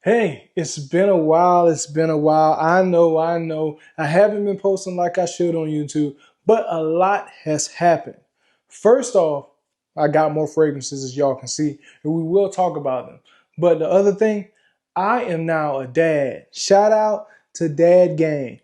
Hey, it's been a while. It's been a while. I know. I haven't been posting like I should on YouTube, but a lot has happened. First off, I got more fragrances as y'all can see, and we will talk about them. But the other thing, I am now a dad. Shout out to Dad Gang.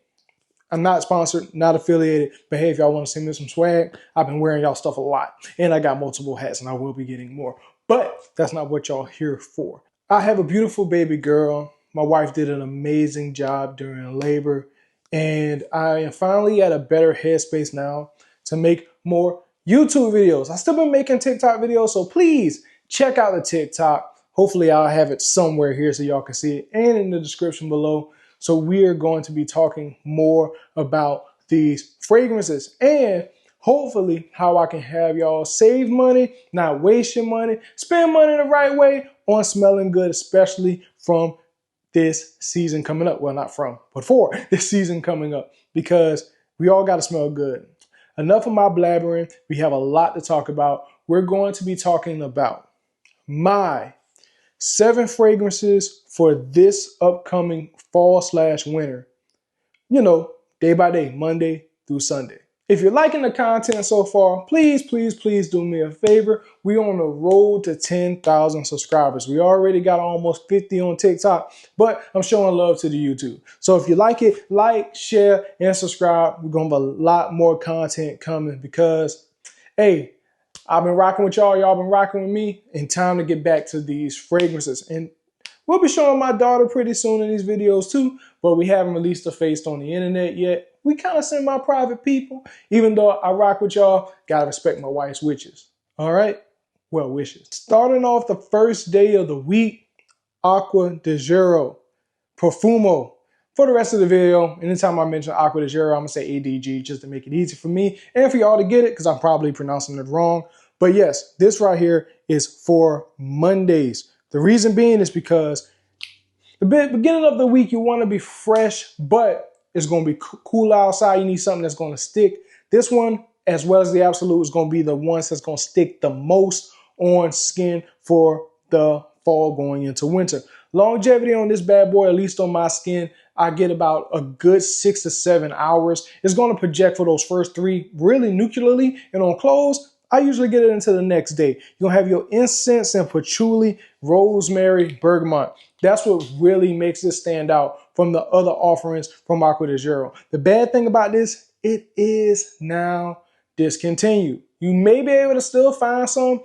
I'm not sponsored, not affiliated, but hey, if y'all want to send me some swag, I've been wearing y'all stuff a lot, and I got multiple hats, and I will be getting more. But that's not what y'all here for. I have a beautiful baby girl. My wife did an amazing job during labor, and I am finally at a better headspace now to make more YouTube videos. I've still been making TikTok videos, so please check out the TikTok. Hopefully I'll have it somewhere here so y'all can see it and in the description below. So we are going to be talking more about these fragrances and hopefully how I can have y'all save money, not waste your money, spend money the right way on smelling good, especially from this season coming up. Well, not from, but for this season coming up, because we all got to smell good. Enough of my blabbering. We have a lot to talk about. We're going to be talking about my 7 fragrances for this upcoming fall/winter. You know, day by day, Monday through Sunday. If you're liking the content so far, please do me a favor. We're on the road to 10,000 subscribers. We already got almost 50 on TikTok, but I'm showing love to the YouTube. So if you like it, like, share, and subscribe. We're going to have a lot more content coming because, hey, I've been rocking with y'all. Y'all been rocking with me. And time to get back to these fragrances. And we'll be showing my daughter pretty soon in these videos too, but we haven't released her face on the internet yet. We kind of semi-private people. Even though I rock with y'all, gotta respect my wife's wishes. All right? Well wishes. Starting off the first day of the week, Acqua di Giò Profumo. For the rest of the video, anytime I mention Acqua di Giò, I'm gonna say ADG just to make it easy for me and for y'all to get it because I'm probably pronouncing it wrong. But yes, this right here is for Mondays. The reason being is because the beginning of the week, you want to be fresh, but it's going to be cool outside. You need something that's going to stick. This one, as well as the Absolute, is going to be the ones that's going to stick the most on skin for the fall going into winter. Longevity on this bad boy, at least on my skin, I get about a good 6 to 7 hours. It's going to project for those first 3 really nuclearly, and on clothes, I usually get it into the next day. You're going to have your incense and patchouli, rosemary, bergamot. That's what really makes this stand out from the other offerings from Acqua di Giò. The bad thing about this, it is now discontinued. You may be able to still find some.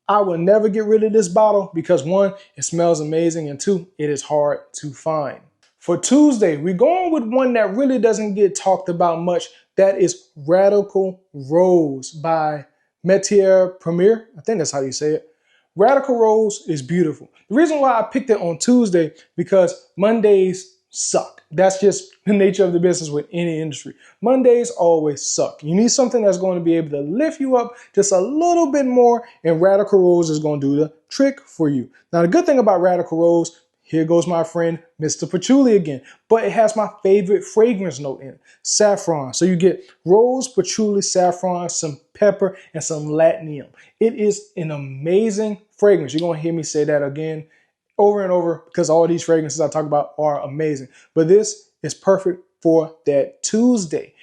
I will never get rid of this bottle because 1, it smells amazing, and 2, it is hard to find. For Tuesday, we're going with one that really doesn't get talked about much. That is Radical Rose by Matiere Premiere. I think that's how you say it. Radical Rose is beautiful. The reason why I picked it on Tuesday, because Mondays suck. That's just the nature of the business with any industry. Mondays always suck. You need something that's going to be able to lift you up just a little bit more, and Radical Rose is going to do the trick for you. Now, the good thing about Radical Rose, here goes my friend Mr. Patchouli again, but it has my favorite fragrance note in it, saffron. So you get rose, patchouli, saffron, some pepper, and some latinium. It is an amazing fragrance. You're going to hear me say that again over and over because all these fragrances I talk about are amazing. But this is perfect for that Tuesday.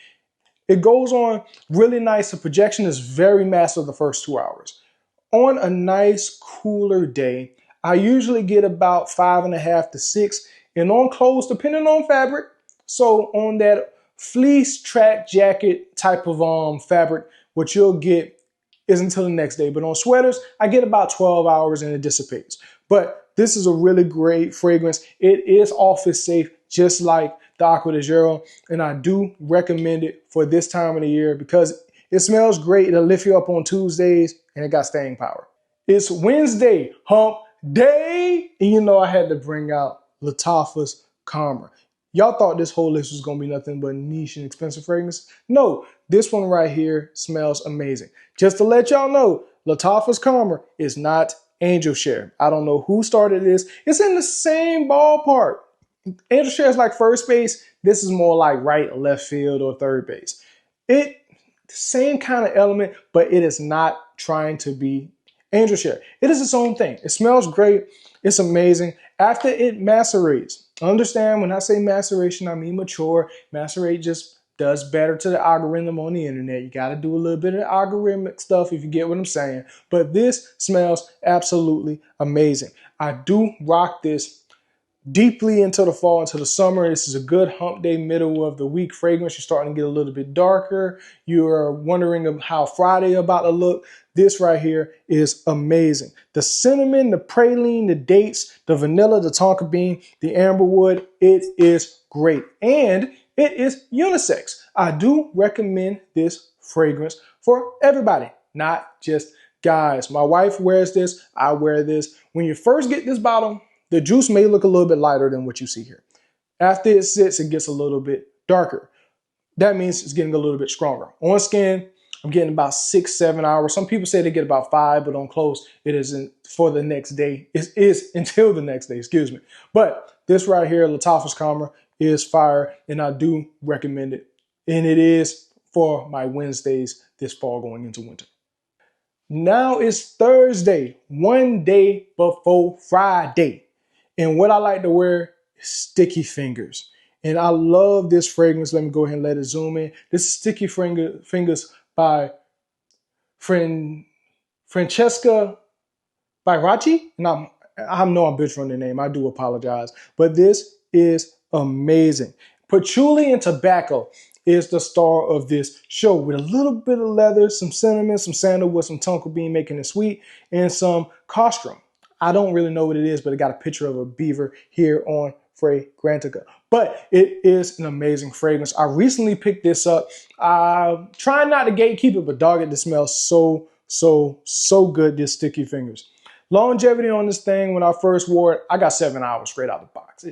It goes on really nice. The projection is very massive the first 2 hours. On a nice cooler day, I usually get about 5.5 to 6, and on clothes, depending on fabric. So on that fleece track jacket type of fabric, what you'll get is until the next day. But on sweaters, I get about 12 hours and it dissipates. But this is a really great fragrance. It is office safe, just like the Acqua di Giò, and I do recommend it for this time of the year because it smells great. It'll lift you up on Tuesdays, and it got staying power. It's Wednesday, hump day, and you know I had to bring out Lattafa's Khamrah. Y'all thought this whole list was going to be nothing but niche and expensive fragrance. No, this one right here smells amazing. Just to let y'all know, Lattafa's Khamrah is not Angel Share. I don't know who started this. It's in the same ballpark. Angel Share is like first base. This is more like right, left field, or third base. The same kind of element, but it is not trying to be Angel Share. It is its own thing. It smells great. It's amazing. After it macerates, understand when I say maceration, I mean mature. Macerate just does better to the algorithm on the internet. You got to do a little bit of algorithmic stuff if you get what I'm saying. But this smells absolutely amazing. I do rock this deeply into the fall, into the summer. This is a good hump day, middle of the week fragrance. You're starting to get a little bit darker. You're wondering how Friday about to look. This right here is amazing. The cinnamon, the praline, the dates, the vanilla, the tonka bean, the amberwood, it is great. And it is unisex. I do recommend this fragrance for everybody, not just guys. My wife wears this. I wear this. When you first get this bottle, the juice may look a little bit lighter than what you see here. After it sits, it gets a little bit darker. That means it's getting a little bit stronger. On skin, I'm getting about 6-7 hours. Some people say they get about 5, but on close, it isn't for the next day. It is until the next day, excuse me. But this right here, Lattafa's Khamrah, is fire, and I do recommend it. And it is for my Wednesdays this fall going into winter. Now it's Thursday, one day before Friday. And what I like to wear is sticky fingers. And I love this fragrance. Let me go ahead and let it zoom in. This is Sticky Fingers by Francesca Bianchi. And I know I'm butchering the name. I do apologize. But this is amazing. Patchouli and tobacco is the star of this show, with a little bit of leather, some cinnamon, some sandalwood, some tonka bean making it sweet, and some colostrum. I don't really know what it is, but it got a picture of a beaver here on Fragrantica. But it is an amazing fragrance. I recently picked this up. Trying not to gatekeep it, but dog it, this smells so good, this Sticky Fingers. Longevity on this thing, when I first wore it, I got 7 hours straight out of the box.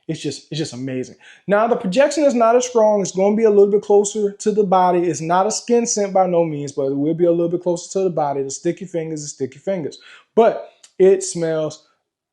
It's just amazing. Now, the projection is not as strong. It's going to be a little bit closer to the body. It's not a skin scent by no means, but it will be a little bit closer to the body. The Sticky Fingers is Sticky Fingers. But it smells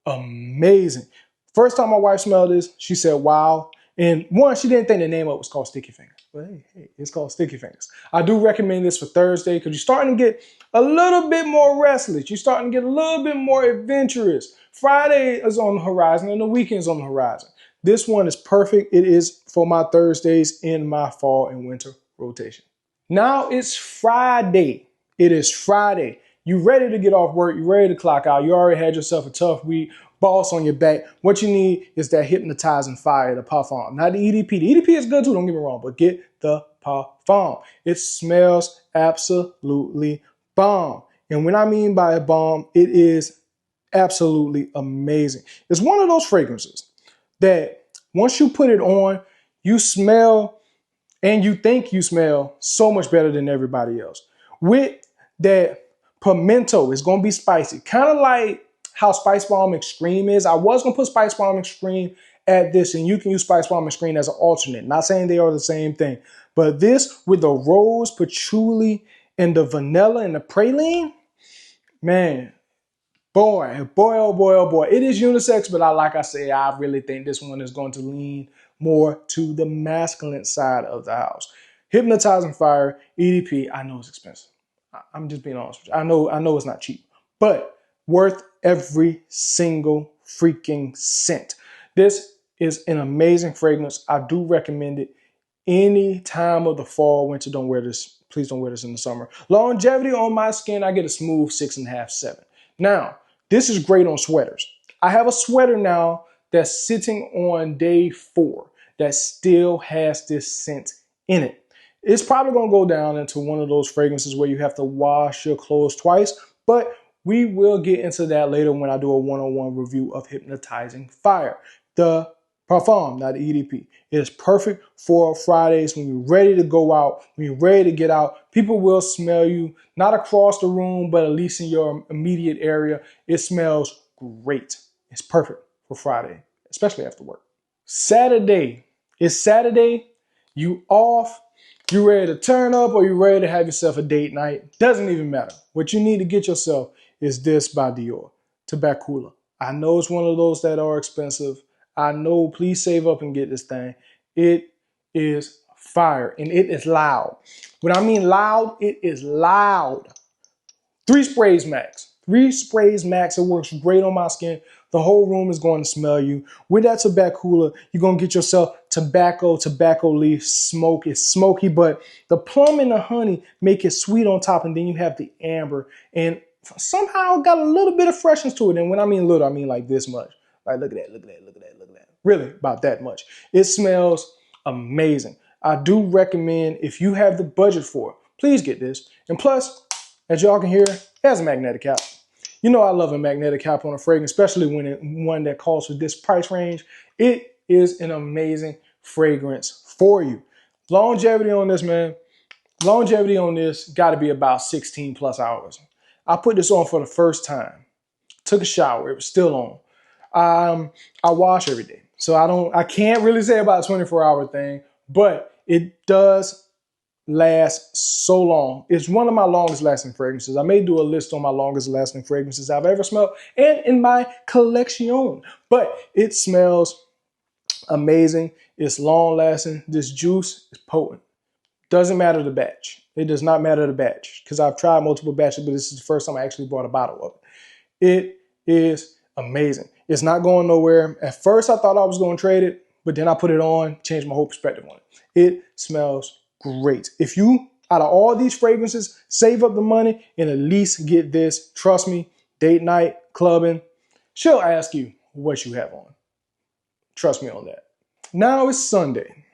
amazing. First time my wife smelled this, she said, wow. And one, she didn't think the name of it was called Sticky Fingers. But hey, it's called Sticky Fingers. I do recommend this for Thursday because you're starting to get a little bit more restless. You're starting to get a little bit more adventurous. Friday is on the horizon and the weekend's on the horizon. This one is perfect. It is for my Thursdays in my fall and winter rotation. Now it's Friday. It is Friday. You ready to get off work. You ready to clock out. You already had yourself a tough week. Boss on your back. What you need is that hypnotizing fire, the parfum. Not the EDP. The EDP is good too, don't get me wrong, but get the parfum. It smells absolutely bomb. And when I mean by a bomb, it is absolutely amazing. It's one of those fragrances that once you put it on, you smell and you think you smell so much better than everybody else. With that pimento, it's going to be spicy. Kind of like how Spice Bomb Extreme is. I was going to put Spice Bomb Extreme at this, and you can use Spice Bomb Extreme as an alternate. Not saying they are the same thing. But this with the rose, patchouli, and the vanilla and the praline, man, boy, oh boy. It is unisex, but like I say, I really think this one is going to lean more to the masculine side of the house. Hypnotizing Fire, EDP, I know it's expensive. I'm just being honest with you. I know it's not cheap, but worth every single freaking cent. This is an amazing fragrance. I do recommend it any time of the fall, winter. Don't wear this. Please don't wear this in the summer. Longevity on my skin, I get a smooth 6.5, 7. Now, this is great on sweaters. I have a sweater now that's sitting on day 4 that still has this scent in it. It's probably going to go down into one of those fragrances where you have to wash your clothes twice, but we will get into that later when I do a one-on-one review of Hypnotizing Fire, the parfum, not the EDP. It is perfect for Fridays when you're ready to go out, when you're ready to get out. People will smell you, not across the room, but at least in your immediate area. It smells great. It's perfect for Friday, especially after work. Saturday. It's Saturday. You off. You ready to turn up or you ready to have yourself a date night? Doesn't even matter. What you need to get yourself is this by Dior, Tabacula. I know it's one of those that are expensive. I know, please save up and get this thing. It is fire and it is loud. When I mean loud, it is loud. 3 sprays max. 3 sprays max. It works great on my skin. The whole room is going to smell you. With that tobacco, you're going to get yourself tobacco leaf smoke. It's smoky, but the plum and the honey make it sweet on top, and then you have the amber, and somehow got a little bit of freshness to it. And when I mean little, I mean like this much. Like, look at that, look at that, look at that, look at that. Really, about that much. It smells amazing. I do recommend, if you have the budget for it, please get this. And plus, as y'all can hear, it has a magnetic cap. You know I love a magnetic cap on a fragrance, especially when it's one that calls for this price range. It is an amazing fragrance for you. Longevity on this, man. Longevity on this got to be about 16 plus hours. I put this on for the first time. Took a shower. It was still on. I wash every day. So I can't really say about a 24-hour thing, but it does last so long. It's one of my longest lasting fragrances. I may do a list on my longest lasting fragrances I've ever smelled and in my collection, but it smells amazing. It's long lasting. This juice is potent. Doesn't matter the batch. It does not matter the batch because I've tried multiple batches, but this is the first time I actually bought a bottle of it. It is amazing. It's not going nowhere. At first I thought I was going to trade it, but then I put it on, changed my whole perspective on it. It smells great. If you, out of all these fragrances, save up the money and at least get this, trust me, date night, clubbing, she'll ask you what you have on. Trust me on that. Now it's Sunday.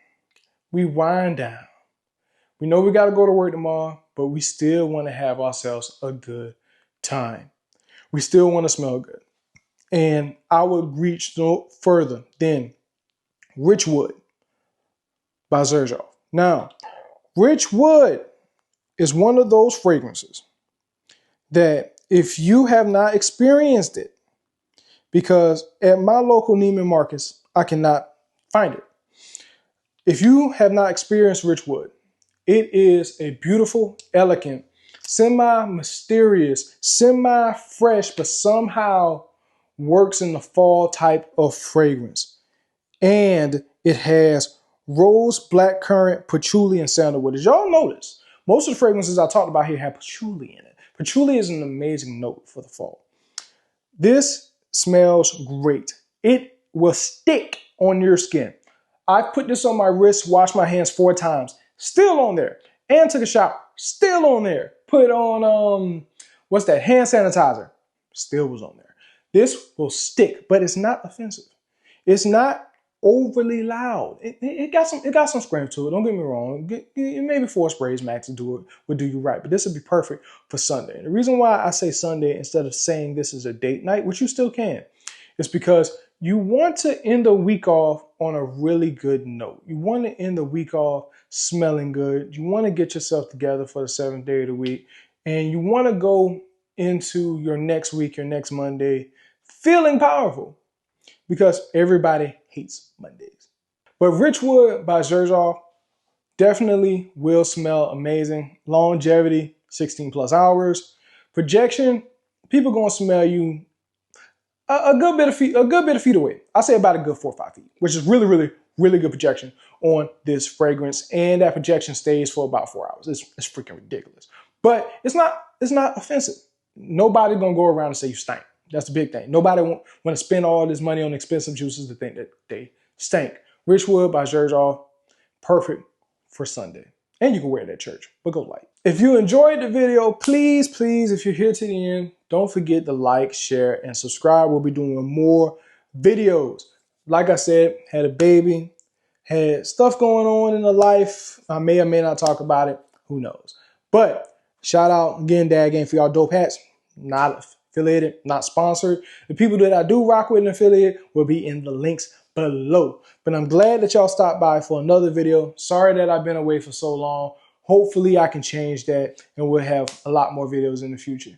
We wind down. We know we got to go to work tomorrow, but we still want to have ourselves a good time. We still want to smell good. And I would reach no further than Rich Wood by Xerjoff. Now, Rich Wood is one of those fragrances that if you have not experienced it, because at my local Neiman Marcus, I cannot find it. If you have not experienced Rich Wood, it is a beautiful, elegant, semi-mysterious, semi-fresh, but somehow works in the fall type of fragrance. And it has rose, blackcurrant, patchouli, and sandalwood. As y'all notice, most of the fragrances I talked about here have patchouli in it. Patchouli is an amazing note for the fall. This smells great. It will stick on your skin. I put this on my wrist, washed my hands 4 times, still on there. And took a shower, still on there. Put on, what's that, hand sanitizer, still was on there. This will stick, but it's not offensive. It's not overly loud. It got some scream to it. Don't get me wrong. Maybe 4 sprays max would do you right, but this would be perfect for Sunday. And the reason why I say Sunday instead of saying this is a date night, which you still can, is because you want to end the week off on a really good note. You want to end the week off smelling good. You want to get yourself together for the 7th day of the week, and you want to go into your next week, your next Monday, feeling powerful. Because everybody hates Mondays. But Rich Wood by Xerjoff definitely will smell amazing. Longevity, 16 plus hours. Projection, people gonna smell you a good bit of feet away. I say about a good 4 or 5 feet, which is really, really, really good projection on this fragrance. And that projection stays for about 4 hours. It's freaking ridiculous. But it's not offensive. Nobody gonna go around and say you stink. That's the big thing. Nobody want to spend all this money on expensive juices to think that they stink. Rich Wood by Xerjoff, perfect for Sunday. And you can wear it at church, but go light. If you enjoyed the video, please, if you're here to the end, don't forget to like, share, and subscribe. We'll be doing more videos. Like I said, had a baby, had stuff going on in the life. I may or may not talk about it. Who knows? But shout out again, Dad Game, for y'all dope hats. Not affiliated, not sponsored. The people that I do rock with and affiliate will be in the links below. But I'm glad that y'all stopped by for another video. Sorry that I've been away for so long. Hopefully I can change that and we'll have a lot more videos in the future.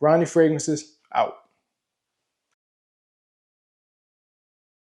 Ronnie Fragrances, out.